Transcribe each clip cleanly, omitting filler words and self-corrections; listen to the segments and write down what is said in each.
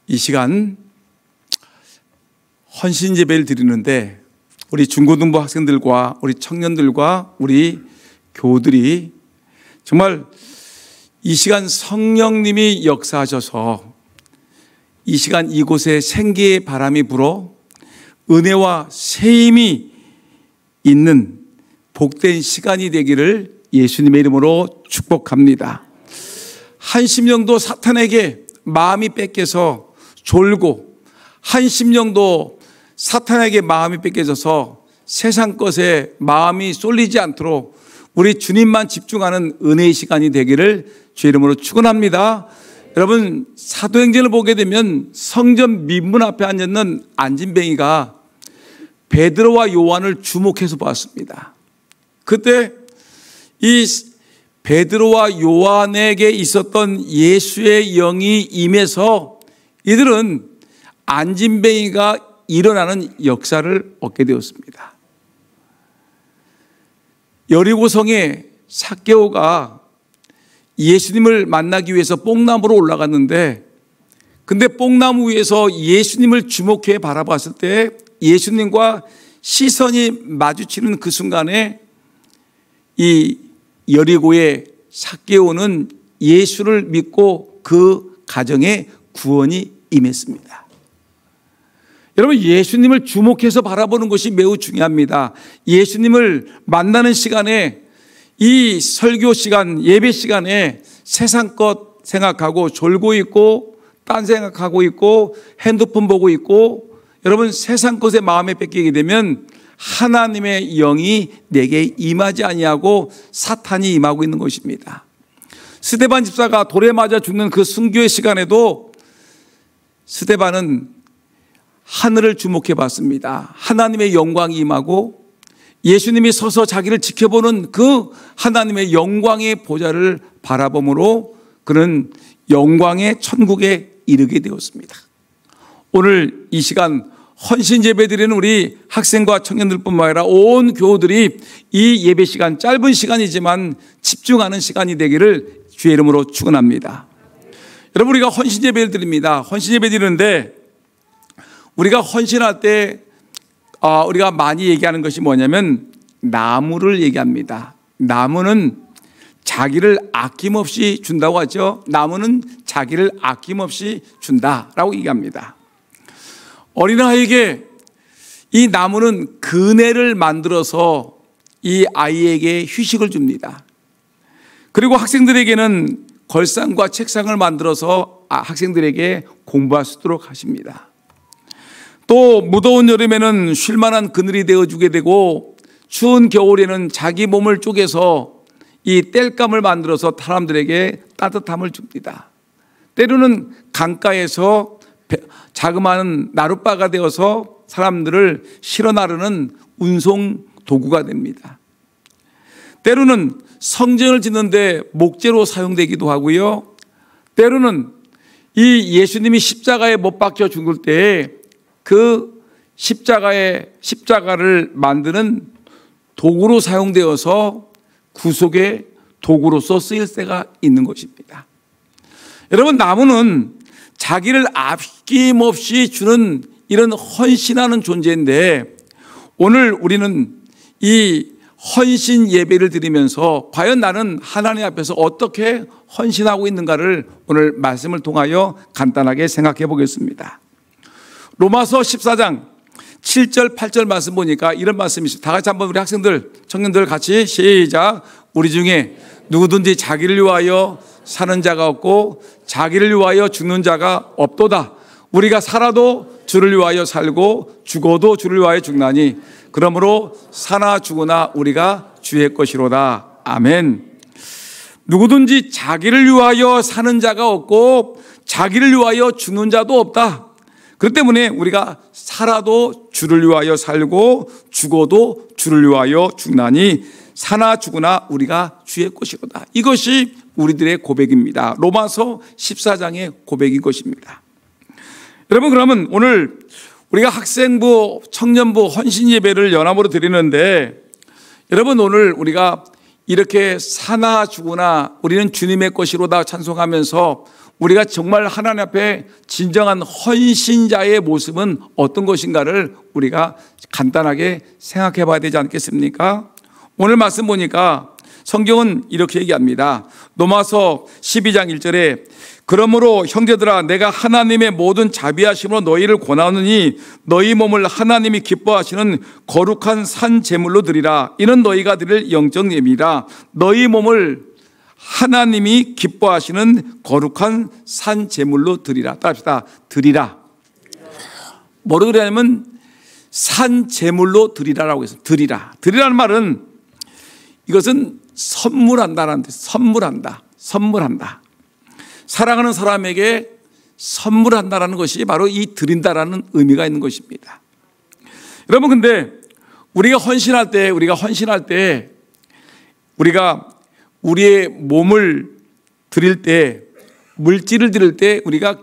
이 시간 헌신 예배를 드리는데 우리 중고등부 학생들과 우리 청년들과 우리 교우들이 정말 이 시간 성령님이 역사하셔서 이 시간 이곳에 생기의 바람이 불어 은혜와 새 힘이 있는 복된 시간이 되기를 예수님의 이름으로 축복합니다. 한 심령도 사탄에게 마음이 뺏겨서 졸고, 한 심령도 사탄에게 마음이 뺏겨져서 세상 것에 마음이 쏠리지 않도록 우리 주님만 집중하는 은혜의 시간이 되기를 주의 이름으로 축원합니다. 여러분, 사도행전을 보게 되면 성전 민문 앞에 앉아있는 안진뱅이가 베드로와 요한을 주목해서 보았습니다. 그때 이 베드로와 요한에게 있었던 예수의 영이 임해서 이들은 안진뱅이가 일어나는 역사를 얻게 되었습니다. 여리고성에 삭개오가 예수님을 만나기 위해서 뽕나무로 올라갔는데, 근데 뽕나무 위에서 예수님을 주목해 바라봤을 때 예수님과 시선이 마주치는 그 순간에 이 여리고의 삭개오는 예수를 믿고 그 가정에 구원이 임했습니다. 여러분, 예수님을 주목해서 바라보는 것이 매우 중요합니다. 예수님을 만나는 시간에, 이 설교 시간, 예배 시간에 세상 것 생각하고 졸고 있고, 딴 생각하고 있고, 핸드폰 보고 있고, 여러분, 세상 것에 마음에 뺏기게 되면 하나님의 영이 내게 임하지 아니하고 사탄이 임하고 있는 것입니다. 스데반 집사가 돌에 맞아 죽는 그 순교의 시간에도 스데반은 하늘을 주목해 봤습니다. 하나님의 영광이 임하고 예수님이 서서 자기를 지켜보는 그 하나님의 영광의 보좌를 바라봄으로 그는 영광의 천국에 이르게 되었습니다. 오늘 이 시간 헌신 예배 드리는 우리 학생과 청년들뿐만 아니라 온 교우들이 이 예배 시간, 짧은 시간이지만 집중하는 시간이 되기를 주의 이름으로 축원합니다. 여러분, 우리가 헌신 예배를 드립니다. 헌신 예배 드리는데 우리가 헌신할 때 우리가 많이 얘기하는 것이 뭐냐면 나무를 얘기합니다. 나무는 자기를 아낌없이 준다고 하죠. 나무는 자기를 아낌없이 준다라고 얘기합니다. 어린아이에게 이 나무는 그네를 만들어서 이 아이에게 휴식을 줍니다. 그리고 학생들에게는 걸상과 책상을 만들어서 학생들에게 공부할 수 있도록 하십니다. 또 무더운 여름에는 쉴만한 그늘이 되어주게 되고, 추운 겨울에는 자기 몸을 쪼개서 이 땔감을 만들어서 사람들에게 따뜻함을 줍니다. 때로는 강가에서 자그마한 나룻바가 되어서 사람들을 실어 나르는 운송 도구가 됩니다. 때로는 성전을 짓는데 목재로 사용되기도 하고요. 때로는 이 예수님이 십자가에 못 박혀 죽을 때에 그 십자가를 만드는 도구로 사용되어서 구속의 도구로서 쓰일 때가 있는 것입니다. 여러분, 나무는 자기를 아낌없이 주는 이런 헌신하는 존재인데, 오늘 우리는 이 헌신 예배를 드리면서 과연 나는 하나님 앞에서 어떻게 헌신하고 있는가를 오늘 말씀을 통하여 간단하게 생각해 보겠습니다. 로마서 14장 7절 8절 말씀 보니까 이런 말씀이 있어요. 다 같이 한번 우리 학생들, 청년들 같이 시작. 우리 중에 누구든지 자기를 위하여 사는 자가 없고 자기를 위하여 죽는 자가 없도다. 우리가 살아도 주를 위하여 살고 죽어도 주를 위하여 죽나니 그러므로 사나 죽으나 우리가 주의 것이로다. 아멘. 누구든지 자기를 위하여 사는 자가 없고 자기를 위하여 죽는 자도 없다. 그렇기 때문에 우리가 살아도 주를 위하여 살고 죽어도 주를 위하여 죽나니 사나 죽으나 우리가 주의 것이로다. 이것이 우리들의 고백입니다. 로마서 14장의 고백인 것입니다. 여러분, 그러면 오늘 우리가 학생부, 청년부 헌신 예배를 연합으로 드리는데, 여러분, 오늘 우리가 이렇게 사나 죽으나 우리는 주님의 것이로다 찬송하면서 우리가 정말 하나님 앞에 진정한 헌신자의 모습은 어떤 것인가를 우리가 간단하게 생각해 봐야 되지 않겠습니까? 오늘 말씀 보니까 성경은 이렇게 얘기합니다. 로마서 12장 1절에 그러므로 형제들아 내가 하나님의 모든 자비하심으로 너희를 권하노니 너희 몸을 하나님이 기뻐하시는 거룩한 산 제물로 드리라. 이는 너희가 드릴 영적 예배이라. 너희 몸을 하나님이 기뻐하시는 거룩한 산 제물로 드리라. 따라합시다. 드리라. 뭐로 드리냐면 산 제물로 드리라라고 했어요. 드리라. 드리라는 말은 이것은 선물한다라는 뜻. 선물한다. 사랑하는 사람에게 선물한다라는 것이 바로 이 드린다라는 의미가 있는 것입니다. 여러분, 근데 우리가 헌신할 때 우리가 우리의 몸을 드릴 때, 물질을 드릴 때 우리가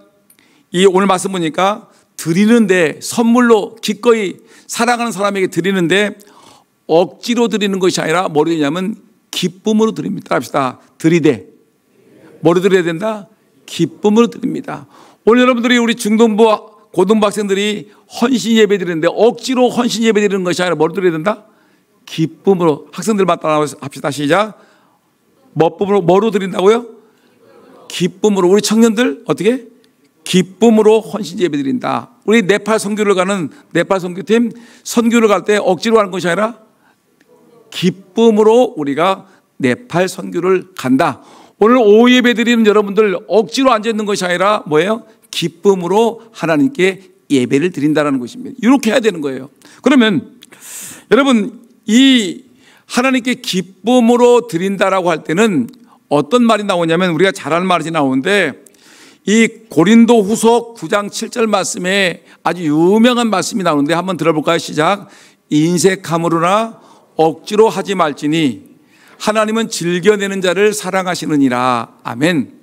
이 오늘 말씀 보니까 드리는데, 선물로 기꺼이 사랑하는 사람에게 드리는데 억지로 드리는 것이 아니라 뭐로 드리냐면 기쁨으로 드립니다. 따라합시다. 드리되. 뭐로 드려야 된다? 기쁨으로 드립니다. 오늘 여러분들이 우리 중등부 고등부 학생들이 헌신 예배 드리는데 억지로 헌신 예배 드리는 것이 아니라 뭐로 드려야 된다? 기쁨으로. 학생들만 따라합시다. 시작. 뭐로 드린다고요? 기쁨으로. 우리 청년들 어떻게? 기쁨으로 헌신 예배 드린다. 우리 네팔 선교를 가는 네팔 선교팀 선교를 갈 때 억지로 하는 것이 아니라 기쁨으로 우리가 네팔 선교를 간다. 오늘 오후 예배 드리는 여러분들 억지로 앉아있는 것이 아니라 뭐예요? 기쁨으로 하나님께 예배를 드린다는 것입니다. 이렇게 해야 되는 거예요. 그러면 여러분, 이 하나님께 기쁨으로 드린다라고 할 때는 어떤 말이 나오냐면 우리가 잘 아는 말이 나오는데 이 고린도 후서 9장 7절 말씀에 아주 유명한 말씀이 나오는데 한번 들어볼까요? 시작. 인색함으로나 억지로 하지 말지니 하나님은 즐겨내는 자를 사랑하시느니라. 아멘.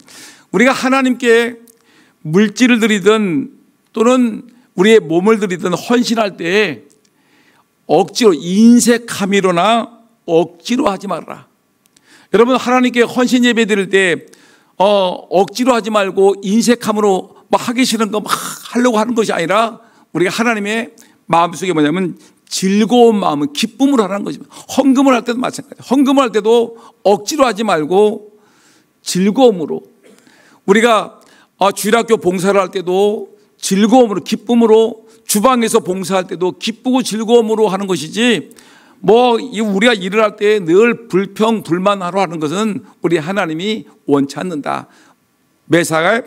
우리가 하나님께 물질을 드리든 또는 우리의 몸을 드리든 헌신할 때 억지로 인색함이로나 억지로 하지 말아라. 여러분, 하나님께 헌신 예배 드릴 때 억지로 하지 말고 인색함으로 막 하기 싫은 거 막 하려고 하는 것이 아니라 우리가 하나님의 마음속에 뭐냐면 즐거운 마음은 기쁨으로 하라는 거죠. 헌금을 할 때도 마찬가지예요. 헌금을 할 때도 억지로 하지 말고 즐거움으로. 우리가 주일학교 봉사를 할 때도 즐거움으로, 기쁨으로, 주방에서 봉사할 때도 기쁘고 즐거움으로 하는 것이지 우리가 일을 할 때 늘 불평, 불만하러 하는 것은 우리 하나님이 원치 않는다. 매사가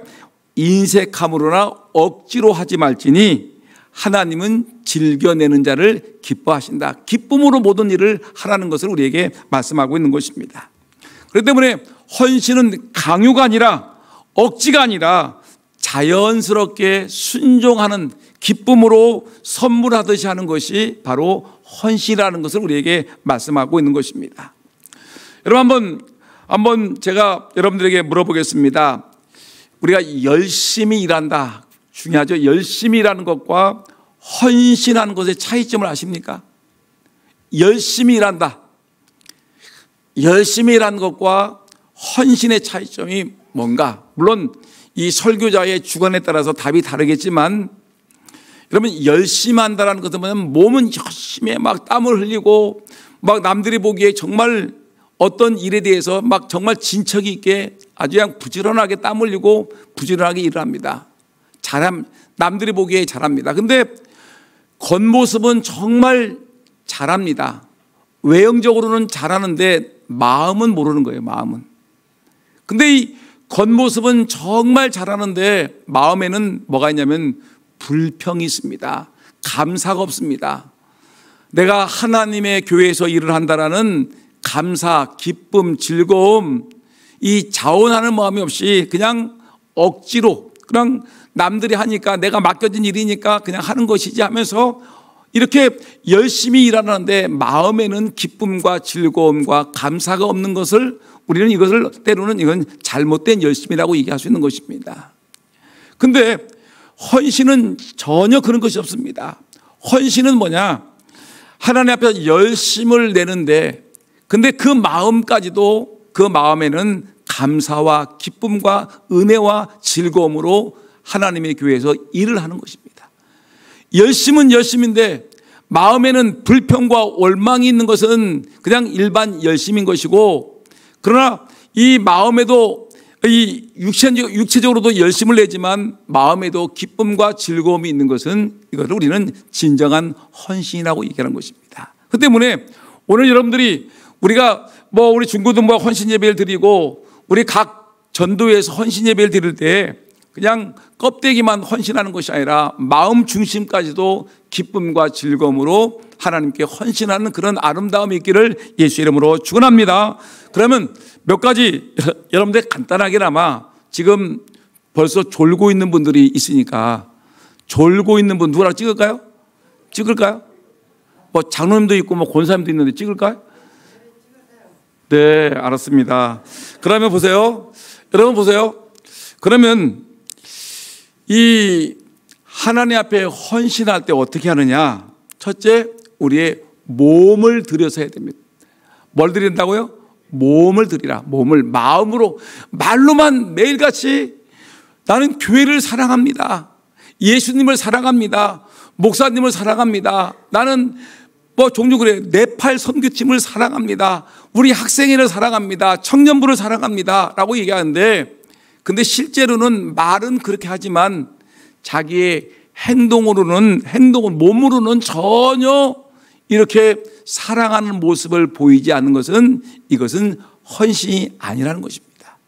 인색함으로나 억지로 하지 말지니 하나님은 즐겨내는 자를 기뻐하신다. 기쁨으로 모든 일을 하라는 것을 우리에게 말씀하고 있는 것입니다. 그렇기 때문에 헌신은 강요가 아니라 억지가 아니라 자연스럽게 순종하는 기쁨으로 선물하듯이 하는 것이 바로 헌신이라는 것을 우리에게 말씀하고 있는 것입니다. 여러분, 한번 제가 여러분들에게 물어보겠습니다. 우리가 열심히 일한다. 중요하죠. 열심히 일하는 것과 헌신하는 것의 차이점을 아십니까? 열심히 일한다. 열심히 일하는 것과 헌신의 차이점이 뭔가? 물론 이 설교자의 주관에 따라서 답이 다르겠지만 여러분, 열심히 한다는 것은 뭐냐면 몸은 열심히 막 땀을 흘리고 막 남들이 보기에 정말 어떤 일에 대해서 막 정말 진척이 있게 아주 그냥 부지런하게 땀 흘리고 부지런하게 일을 합니다. 남들이 보기에 잘합니다. 근데 겉모습은 정말 잘합니다. 외형적으로는 잘하는데 마음은 모르는 거예요. 마음은. 근데 이 겉모습은 정말 잘하는데 마음에는 뭐가 있냐면 불평이 있습니다. 감사가 없습니다. 내가 하나님의 교회에서 일을 한다라는 감사, 기쁨, 즐거움, 이 자원하는 마음이 없이 그냥 억지로 그냥 남들이 하니까 내가 맡겨진 일이니까 그냥 하는 것이지 하면서 이렇게 열심히 일하는데 마음에는 기쁨과 즐거움과 감사가 없는 것을 우리는 이것을 때로는 이건 잘못된 열심이라고 얘기할 수 있는 것입니다. 근데 헌신은 전혀 그런 것이 없습니다. 헌신은 뭐냐? 하나님 앞에서 열심을 내는데 근데 그 마음까지도 그 마음에는 감사와 기쁨과 은혜와 즐거움으로 하나님의 교회에서 일을 하는 것입니다. 열심은 열심인데 마음에는 불평과 원망이 있는 것은 그냥 일반 열심인 것이고, 그러나 이 마음에도 이 육체적으로도 열심을 내지만 마음에도 기쁨과 즐거움이 있는 것은 이것을 우리는 진정한 헌신이라고 얘기하는 것입니다. 그 때문에 오늘 여러분들이 우리가 우리 중고등부가 헌신 예배를 드리고 우리 각 전도회에서 헌신 예배를 드릴 때 그냥 껍데기만 헌신하는 것이 아니라 마음 중심까지도 기쁨과 즐거움으로 하나님께 헌신하는 그런 아름다움이 있기를 예수 이름으로 축원합니다. 그러면 몇 가지 여러분들 간단하게나마 지금 벌써 졸고 있는 분들이 있으니까 졸고 있는 분 누구랑 찍을까요? 장로님도 있고 권사님도 있는데 찍을까요? 네, 알았습니다. 그러면 보세요. 여러분 보세요. 그러면 이 하나님 앞에 헌신할 때 어떻게 하느냐? 첫째, 우리의 몸을 들여서 해야 됩니다. 뭘 드린다고요? 몸을 드리라. 몸을 마음으로, 말로만 매일같이 나는 교회를 사랑합니다. 예수님을 사랑합니다. 목사님을 사랑합니다. 나는 종종 그래, 네팔 선교팀을 사랑합니다. 우리 학생회를 사랑합니다. 청년부를 사랑합니다. 라고 얘기하는데, 근데 실제로는 말은 그렇게 하지만 자기의 몸으로는 전혀 이렇게 사랑하는 모습을 보이지 않는 것은 이것은 헌신이 아니라는 것입니다.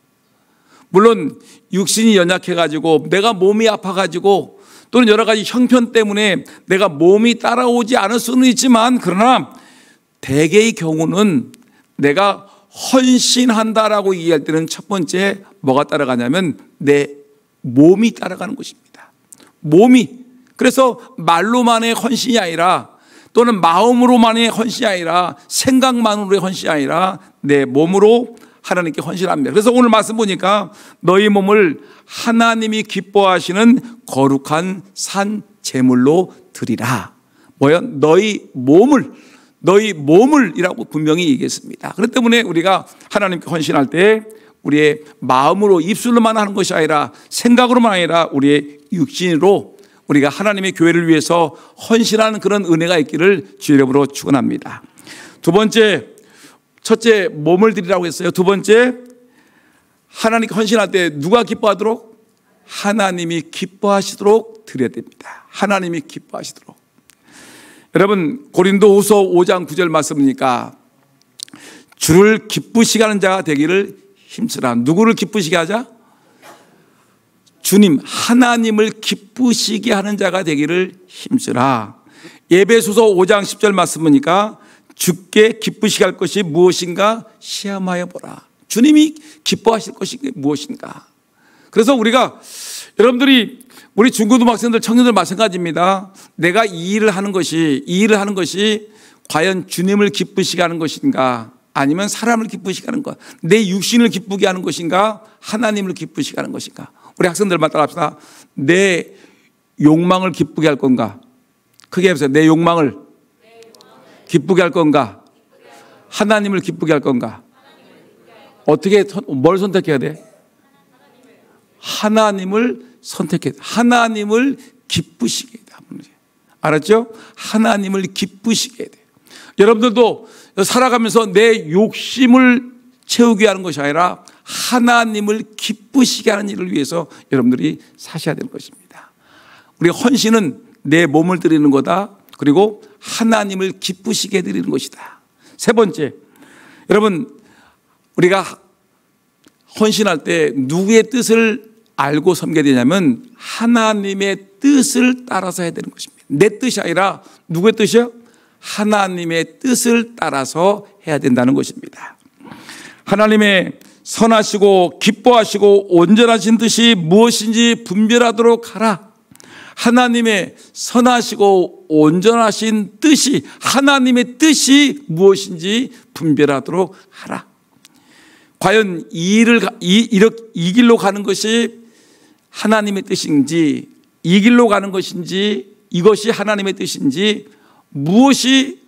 물론 육신이 연약해가지고 내가 몸이 아파가지고 또는 여러 가지 형편 때문에 내가 몸이 따라오지 않을 수는 있지만, 그러나 대개의 경우는 내가 헌신한다라고 얘기할 때는 첫 번째 뭐가 따라가냐면 내 몸이 따라가는 것입니다. 몸이. 그래서 말로만의 헌신이 아니라 또는 마음으로만의 헌신이 아니라 생각만으로의 헌신이 아니라 내 몸으로 하나님께 헌신합니다. 그래서 오늘 말씀 보니까 너희 몸을 하나님이 기뻐하시는 거룩한 산 제물로 드리라. 뭐요? 너희 몸을이라고 분명히 얘기했습니다. 그렇기 때문에 우리가 하나님께 헌신할 때 우리의 마음으로 입술로만 하는 것이 아니라 생각으로만 아니라 우리의 육신으로 우리가 하나님의 교회를 위해서 헌신하는 그런 은혜가 있기를 주의 이름으로 축원합니다. 두 번째, 첫째 몸을 드리라고 했어요. 두 번째, 하나님께 헌신할 때 누가 기뻐하도록? 하나님이 기뻐하시도록 드려야 됩니다. 하나님이 기뻐하시도록. 여러분, 고린도후서 5장 9절 말씀이니까 주를 기쁘시게 하는 자가 되기를 힘쓰라. 누구를 기쁘시게 하자? 주님, 하나님을 기쁘시게 하는 자가 되기를 힘쓰라. 에베소서 5장 10절 말씀이니까 주께 기쁘시게 할 것이 무엇인가 시험하여 보라. 주님이 기뻐하실 것이 무엇인가. 그래서 우리가 여러분들이 우리 중고등학생들 청년들 마찬가지입니다. 내가 이 일을 하는 것이 과연 주님을 기쁘시게 하는 것인가, 아니면 사람을 기쁘시게 하는 것, 내 육신을 기쁘게 하는 것인가, 하나님을 기쁘시게 하는 것인가. 우리 학생들만 따라합시다. 내 욕망을 기쁘게 할 건가? 크게 해보세요. 내 욕망을 기쁘게 할 건가? 하나님을 기쁘게 할 건가? 어떻게, 뭘 선택해야 돼? 하나님을 선택해야 돼. 하나님을 기쁘시게 해야 돼. 알았죠? 하나님을 기쁘시게 해야 돼. 여러분들도 살아가면서 내 욕심을 채우게 하는 것이 아니라 하나님을 기쁘시게 하는 일을 위해서 여러분들이 사셔야 되는 것입니다. 우리 헌신은 내 몸을 드리는 거다. 그리고 하나님을 기쁘시게 드리는 것이다. 세 번째, 여러분, 우리가 헌신할 때 누구의 뜻을 알고 섬겨야 되냐면 하나님의 뜻을 따라서 해야 되는 것입니다. 내 뜻이 아니라 누구의 뜻이요? 하나님의 뜻을 따라서 해야 된다는 것입니다. 하나님의 선하시고 기뻐하시고 온전하신 뜻이 무엇인지 분별하도록 하라. 하나님의 선하시고 온전하신 뜻이, 하나님의 뜻이 무엇인지 분별하도록 하라. 과연 이 길로 가는 것이 하나님의 뜻인지, 이 길로 가는 것인지, 이것이 하나님의 뜻인지, 무엇이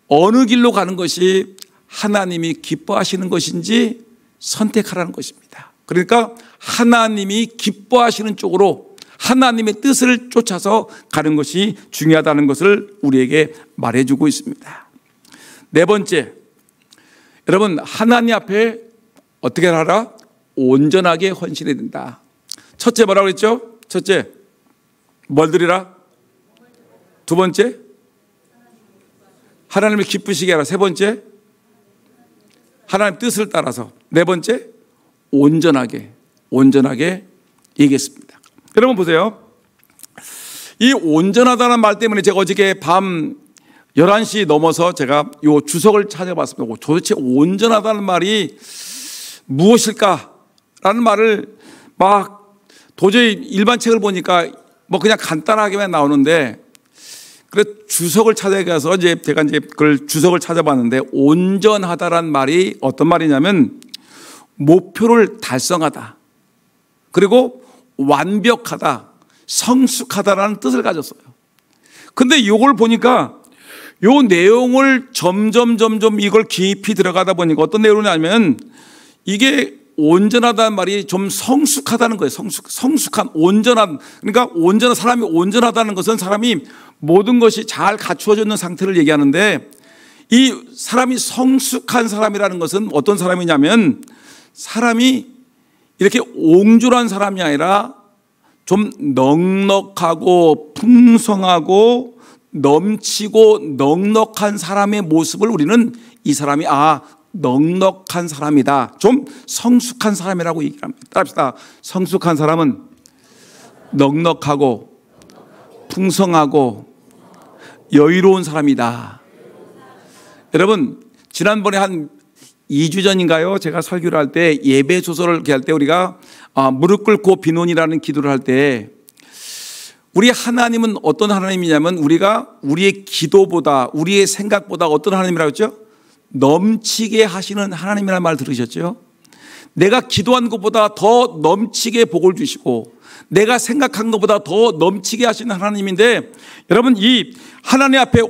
어느 길로 가는 것이 하나님이 기뻐하시는 것인지 선택하라는 것입니다. 그러니까 하나님이 기뻐하시는 쪽으로 하나님의 뜻을 쫓아서 가는 것이 중요하다는 것을 우리에게 말해주고 있습니다. 네 번째, 여러분 하나님 앞에 어떻게 하라? 온전하게 헌신해야 된다. 첫째 뭐라고 그랬죠? 첫째 뭘 드리라? 두 번째 하나님을 기쁘시게 하라. 세 번째 하나님 뜻을 따라서. 네 번째 온전하게 얘기했습니다. 여러분 보세요. 이 온전하다는 말 때문에 제가 어저께 밤 11시 넘어서 제가 이 주석을 찾아봤습니다. 도대체 온전하다는 말이 무엇일까라는 말을 막 도저히 일반 책을 보니까 뭐 그냥 간단하게만 나오는데, 그래 주석을 찾아가서 제가 그걸 주석을 찾아봤는데, 온전하다란 말이 어떤 말이냐면 목표를 달성하다, 그리고 완벽하다, 성숙하다라는 뜻을 가졌어요. 근데 이걸 보니까 요 내용을 점점 이걸 깊이 들어가다 보니까 어떤 내용이냐면, 이게 온전하다는 말이 좀 성숙하다는 거예요. 성숙한, 온전한. 그러니까 사람이 온전하다는 것은 사람이 모든 것이 잘 갖추어져 있는 상태를 얘기하는데, 이 사람이 성숙한 사람이라는 것은 어떤 사람이냐면, 사람이 이렇게 옹졸한 사람이 아니라 좀 넉넉하고 풍성하고 넘치고 넉넉한 사람의 모습을 우리는 이 사람이 넉넉한 사람이다, 좀 성숙한 사람이라고 얘기를 합니다. 따라합시다. 성숙한 사람은 넉넉하고 풍성하고 여유로운 사람이다. 여러분 지난번에 한 2주 전인가요? 제가 설교를 할 때, 예배 소설을 할 때 우리가 무릎 꿇고 비논이라는 기도를 할 때, 우리 하나님은 어떤 하나님이냐면 우리가 우리의 기도보다 우리의 생각보다 어떤 하나님이라고 했죠? 넘치게 하시는 하나님이라는 말 들으셨죠? 내가 기도한 것보다 더 넘치게 복을 주시고 내가 생각한 것보다 더 넘치게 하시는 하나님인데, 여러분 이 하나님 앞에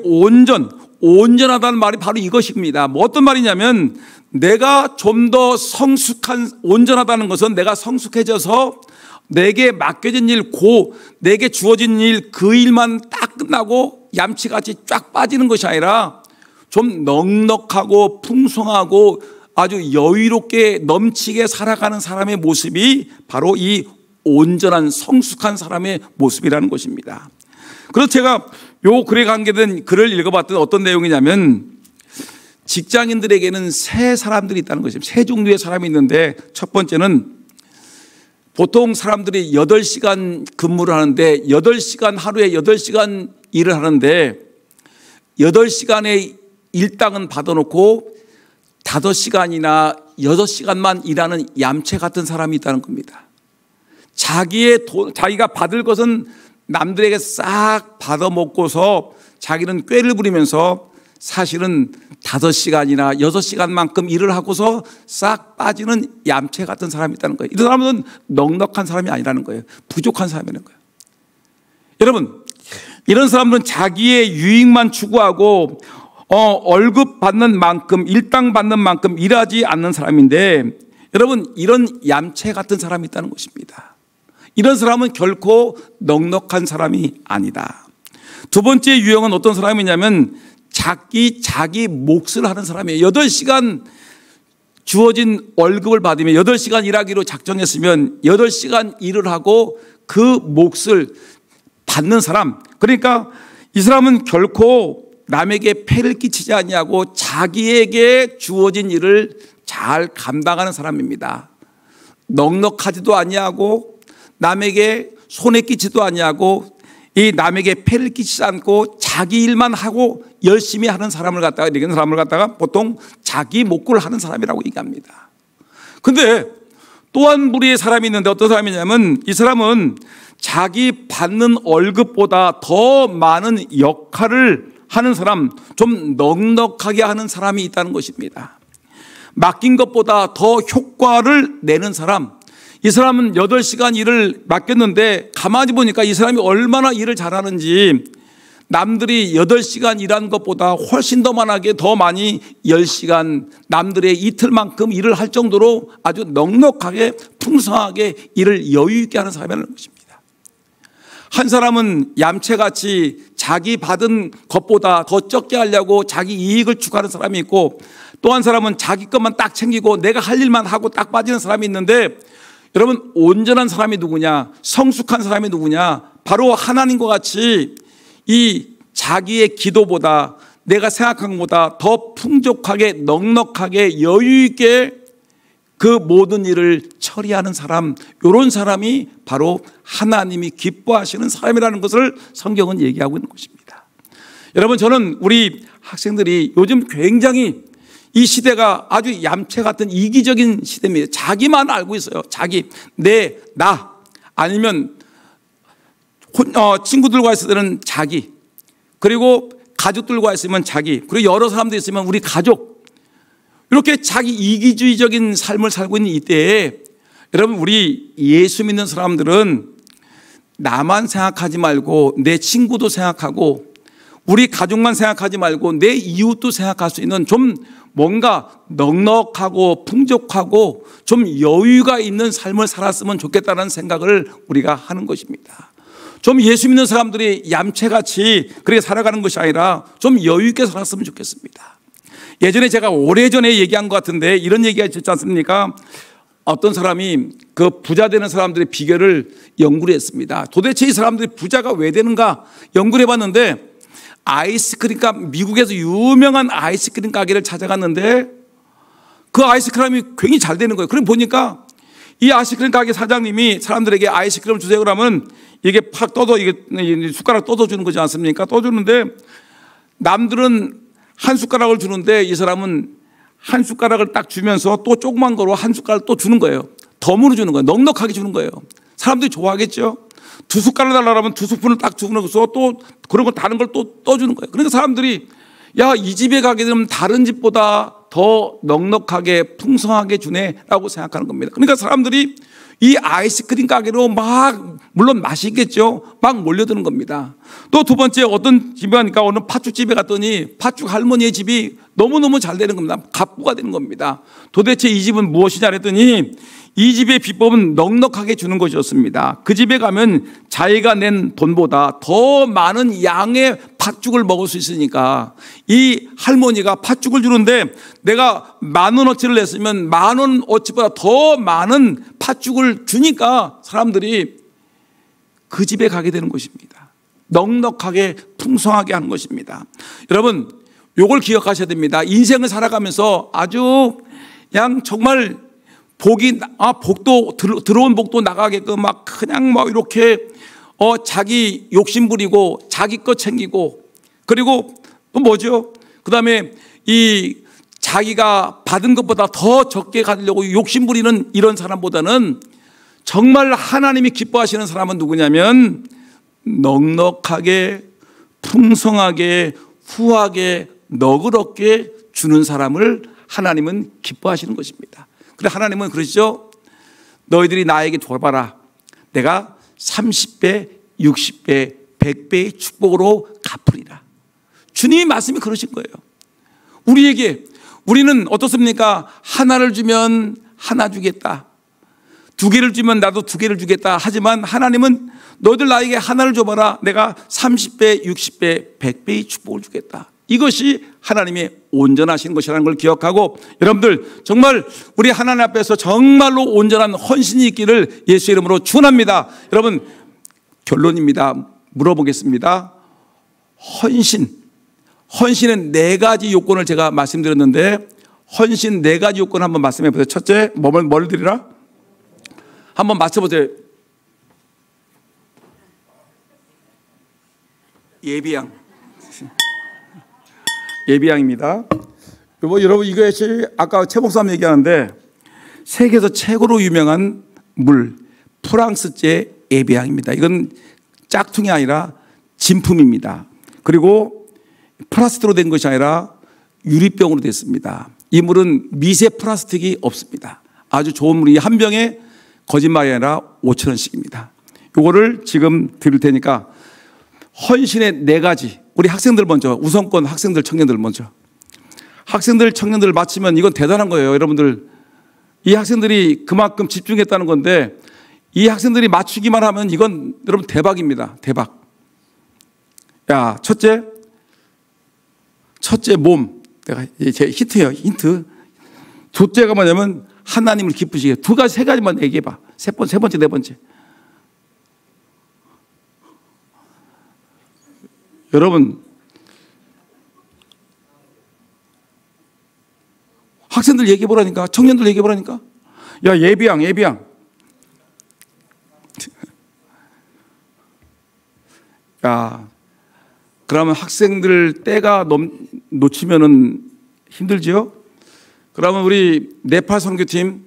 온전하다는 말이 바로 이것입니다. 뭐 어떤 말이냐면, 내가 좀 더 온전하다는 것은 내가 성숙해져서 내게 맡겨진 일, 내게 주어진 일, 그 일만 딱 끝나고 얌치같이 쫙 빠지는 것이 아니라 좀 넉넉하고 풍성하고 아주 여유롭게 넘치게 살아가는 사람의 모습이 바로 이 온전한 성숙한 사람의 모습이라는 것입니다. 그래서 제가 요 글에 관계된 글을 읽어봤더니 어떤 내용이냐면, 직장인들에게는 세 사람들이 있다는 것입니다. 세 종류의 사람이 있는데, 첫 번째는 보통 사람들이 8시간 근무를 하는데, 하루에 8시간 일을 하는데 8시간의 일당은 받아놓고 5시간이나 6시간만 일하는 얌체 같은 사람이 있다는 겁니다. 자기가 받을 것은 남들에게 싹 받아먹고서 자기는 꾀를 부리면서 사실은 5시간이나 6시간만큼 일을 하고서 싹 빠지는 얌체 같은 사람이 있다는 거예요. 이런 사람은 넉넉한 사람이 아니라는 거예요. 부족한 사람이라는 거예요. 여러분, 이런 사람들은 자기의 유익만 추구하고 월급 받는 만큼, 일당 받는 만큼 일하지 않는 사람인데, 여러분 이런 얌체 같은 사람이 있다는 것입니다. 이런 사람은 결코 넉넉한 사람이 아니다. 두 번째 유형은 어떤 사람이냐면, 자기 몫을 하는 사람이에요. 8시간 주어진 월급을 받으면 8시간 일하기로 작정했으면 8시간 일을 하고 그 몫을 받는 사람. 그러니까 이 사람은 결코 남에게 폐를 끼치지 아니하고 자기에게 주어진 일을 잘 감당하는 사람입니다. 넉넉하지도 아니하고 남에게 손해 끼치도 아니하고 이 남에게 폐를 끼치지 않고 자기 일만 하고 열심히 하는 사람을 갖다가 보통 자기 목구를 하는 사람이라고 얘기합니다. 근데 또 한 부류의 사람이 있는데, 어떤 사람이냐면 이 사람은 자기 받는 월급보다 더 많은 역할을 하는 사람, 좀 넉넉하게 하는 사람이 있다는 것입니다. 맡긴 것보다 더 효과를 내는 사람. 이 사람은 8시간 일을 맡겼는데 가만히 보니까 이 사람이 얼마나 일을 잘하는지 남들이 8시간 일한 것보다 훨씬 더 많이 10시간 남들의 이틀만큼 일을 할 정도로 아주 넉넉하게 풍성하게 일을 여유 있게 하는 사람이라는 것입니다. 한 사람은 얌체같이 자기 받은 것보다 더 적게 하려고 자기 이익을 추구하는 사람이 있고, 또 한 사람은 자기 것만 딱 챙기고 내가 할 일만 하고 딱 빠지는 사람이 있는데, 여러분 온전한 사람이 누구냐, 성숙한 사람이 누구냐, 바로 하나님과 같이 이 자기의 기도보다 내가 생각한 것보다 더 풍족하게 넉넉하게 여유 있게 그 모든 일을 처리하는 사람, 이런 사람이 바로 하나님이 기뻐하시는 사람이라는 것을 성경은 얘기하고 있는 것입니다. 여러분, 저는 우리 학생들이 요즘 굉장히 이 시대가 아주 얌체 같은 이기적인 시대입니다. 자기만 알고 있어요. 자기, 나, 아니면 친구들과 있을 때는 자기, 그리고 가족들과 있으면 자기, 그리고 여러 사람도 있으면 우리 가족, 이렇게 자기 이기주의적인 삶을 살고 있는 이때에 여러분, 우리 예수 믿는 사람들은 나만 생각하지 말고 내 친구도 생각하고 우리 가족만 생각하지 말고 내 이웃도 생각할 수 있는 좀 뭔가 넉넉하고 풍족하고 좀 여유가 있는 삶을 살았으면 좋겠다는 생각을 우리가 하는 것입니다. 좀 예수 믿는 사람들이 얌체같이 그렇게 살아가는 것이 아니라 좀 여유 있게 살았으면 좋겠습니다. 예전에 제가 오래전에 얘기한 것 같은데 이런 얘기가 있지 않습니까? 어떤 사람이 그 부자 되는 사람들의 비결을 연구를 했습니다. 도대체 이 사람들이 부자가 왜 되는가 연구를 해봤는데, 미국에서 유명한 아이스크림 가게를 찾아갔는데 그 아이스크림이 굉장히 잘 되는 거예요. 그럼 보니까 이 아이스크림 가게 사장님이 사람들에게 아이스크림을 주세요 그러면 이게 팍 떠도, 이게 숟가락 떠줘주는 거지 않습니까? 떠주는데 남들은 한 숟가락을 주는데 이 사람은 한 숟가락을 딱 주면서 또 조그만 거로 한 숟가락을 또 주는 거예요. 덤으로 주는 거예요. 넉넉하게 주는 거예요. 사람들이 좋아하겠죠? 2숟가락 달라고 하면 2스푼을 딱 주는 거서 또 그런 거 다른 걸 또 떠주는 거예요. 그러니까 사람들이 야, 이 집에 가게 되면 다른 집보다 더 넉넉하게 풍성하게 주네라고 생각하는 겁니다. 그러니까 사람들이 이 아이스크림 가게로 막, 물론 맛있겠죠, 막 몰려드는 겁니다. 또 두 번째, 어떤 집에 가니까 어느 팥죽집에 갔더니 팥죽 할머니의 집이 너무너무 잘 되는 겁니다. 갑부가 되는 겁니다. 도대체 이 집은 무엇이냐 했더니 이 집의 비법은 넉넉하게 주는 것이었습니다. 그 집에 가면 자기가 낸 돈보다 더 많은 양의 팥죽을 먹을 수 있으니까 이 할머니가 팥죽을 주는데 내가 10,000원어치를 냈으면 10,000원어치보다 더 많은 팥죽을 주니까 사람들이 그 집에 가게 되는 것입니다. 넉넉하게 풍성하게 하는 것입니다. 여러분, 이걸 기억하셔야 됩니다. 인생을 살아가면서 아주 그냥 정말 복도 들어온 복도 나가게끔 막 그냥 막 이렇게 자기 욕심 부리고 자기 것 챙기고, 그리고 또 뭐죠? 그다음에 이 자기가 받은 것보다 더 적게 가지려고 욕심 부리는 이런 사람보다는 정말 하나님이 기뻐하시는 사람은 누구냐면 넉넉하게 풍성하게 후하게 너그럽게 주는 사람을 하나님은 기뻐하시는 것입니다. 그래, 하나님은 그러시죠. 너희들이 나에게 줘봐라. 내가 30배, 60배, 100배의 축복으로 갚으리라. 주님의 말씀이 그러신 거예요. 우리는 어떻습니까? 하나를 주면 하나 주겠다. 2개를 주면 나도 2개를 주겠다. 하지만 하나님은 너희들 나에게 하나를 줘봐라. 내가 30배, 60배, 100배의 축복을 주겠다. 이것이 하나님의 온전하신 것이라는 걸 기억하고, 여러분들 정말 우리 하나님 앞에서 정말로 온전한 헌신이 있기를 예수 이름으로 축원합니다. 여러분, 결론입니다. 물어보겠습니다. 헌신은 4가지 요건을 제가 말씀드렸는데, 헌신 4가지 요건 한번 말씀해 보세요. 첫째, 뭘 드리라? 한번 맞춰보세요. 예비양입니다. 여러분, 이것이 아까 최 목사님 얘기하는데 세계에서 최고로 유명한 물, 프랑스제 예비양입니다. 이건 짝퉁이 아니라 진품입니다. 그리고 플라스틱으로 된 것이 아니라 유리병으로 됐습니다. 이 물은 미세 플라스틱이 없습니다. 아주 좋은 물이 한 병에 거짓말이 아니라 5,000원씩입니다. 이거를 지금 드릴 테니까 헌신의 네 가지. 우리 학생들 먼저, 우선권 학생들, 청년들 먼저. 학생들, 청년들 마치면 이건 대단한 거예요. 여러분들, 이 학생들이 그만큼 집중했다는 건데, 이 학생들이 맞추기만 하면 이건 여러분 대박입니다. 대박. 야, 첫째 몸. 내가 제 힌트예요. 힌트. 둘째가 뭐냐면 하나님을 기쁘시게. 두 가지, 세 가지만 얘기해봐. 세 번째, 네 번째. 여러분, 학생들 얘기해보라니까. 청년들 얘기해보라니까. 야, 예비양. 야, 그러면 학생들 때가 놓치면은 힘들지요? 그러면 우리 네팔 선교팀,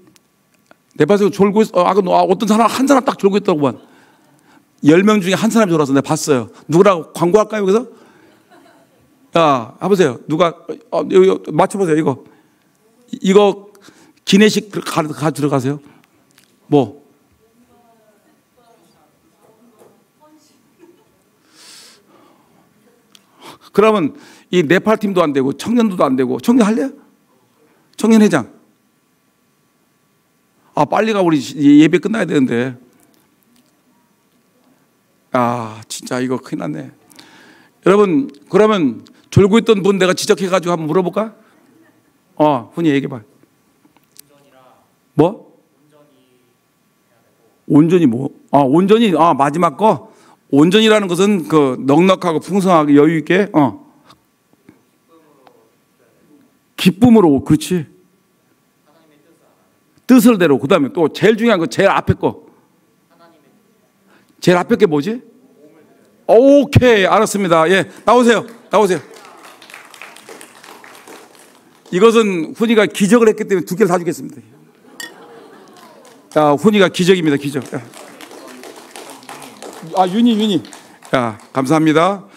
네팔에서 졸고 있어. 어떤 사람, 한 사람 딱 졸고 있더구만. 10명 중에 한 사람이 졸아서 내가 봤어요. 누구라고 광고할까요, 여기서? 야, 해보세요. 누가, 이거 맞춰보세요, 이거 기내식 가 들어가세요. 뭐? 그러면 이 네팔 팀도 안 되고 청년도 안 되고 청년 할래요? 청년회장. 빨리 가. 우리 예배 끝나야 되는데. 진짜 이거 큰일 났네. 여러분, 그러면 졸고 있던 분 내가 지적해가지고 한번 물어볼까? 훈이 얘기해봐. 뭐? 온전히 뭐? 온전히, 마지막 거? 온전이라는 것은 그 넉넉하고 풍성하게 여유 있게, 기쁨으로, 그렇지. 뜻을 대로. 그 다음에 또 제일 중요한 거, 제일 앞에 거. 제일 앞에 게 뭐지? 오케이, 알았습니다. 예, 나오세요. 이것은 훈이가 기적을 했기 때문에 2개를 다 주겠습니다. 훈이가 기적입니다, 기적. 윤희. 감사합니다.